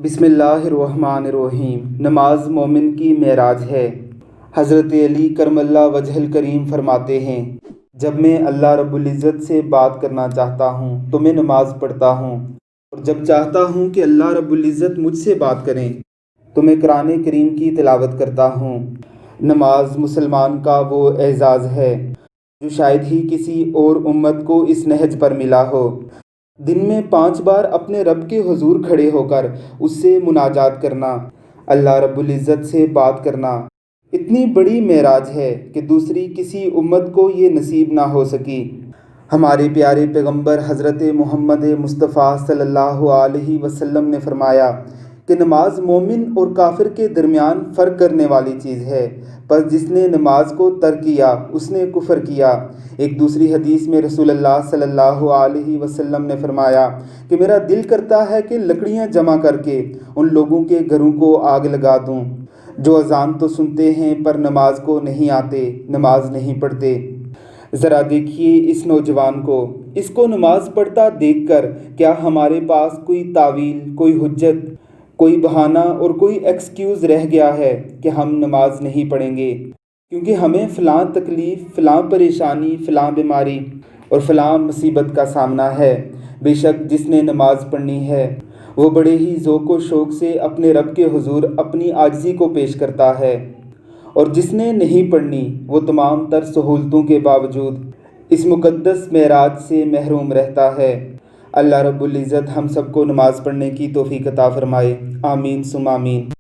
بسم اللہ الرحمن الرحیم۔ نماز مومن کی معراج ہے۔ حضرت علی کرم اللہ وجہ الکریم فرماتے ہیں، جب میں اللہ رب العزت سے بات کرنا چاہتا ہوں تو میں نماز پڑھتا ہوں، اور جب چاہتا ہوں کہ اللہ رب العزت مجھ سے بات کریں تو میں قرآن کریم کی تلاوت کرتا ہوں۔ نماز مسلمان کا وہ اعزاز ہے جو شاید ہی کسی اور امت کو اس نہج پر ملا ہو۔ دن میں 5 بار اپنے رب کے حضور کھڑے ہو کر اس سے مناجات کرنا، اللہ رب العزت سے بات کرنا، اتنی بڑی معراج ہے کہ دوسری کسی امت کو یہ نصیب نہ ہو سکی۔ ہمارے پیارے پیغمبر حضرت محمد مصطفیٰ صلی اللہ علیہ وسلم نے فرمایا کہ نماز مومن اور کافر کے درمیان فرق کرنے والی چیز ہے، پس جس نے نماز کو ترک کیا اس نے کفر کیا۔ ایک دوسری حدیث میں رسول اللہ صلی اللہ علیہ وسلم نے فرمایا کہ میرا دل کرتا ہے کہ لکڑیاں جمع کر کے ان لوگوں کے گھروں کو آگ لگا دوں جو اذان تو سنتے ہیں پر نماز کو نہیں آتے، نماز نہیں پڑھتے۔ ذرا دیکھیے اس نوجوان کو، اس کو نماز پڑھتا دیکھ کر کیا ہمارے پاس کوئی تعویل، کوئی حجت، کوئی بہانہ اور کوئی ایکسکیوز رہ گیا ہے کہ ہم نماز نہیں پڑھیں گے کیونکہ ہمیں فلاں تکلیف، فلاں پریشانی، فلاں بیماری اور فلاں مصیبت کا سامنا ہے؟ بے شک جس نے نماز پڑھنی ہے وہ بڑے ہی ذوق و شوق سے اپنے رب کے حضور اپنی عاجزی کو پیش کرتا ہے، اور جس نے نہیں پڑھنی وہ تمام تر سہولتوں کے باوجود اس مقدس معراج سے محروم رہتا ہے۔ اللہ رب العزت ہم سب کو نماز پڑھنے کی توفیق عطا فرمائے، آمین ثم آمین۔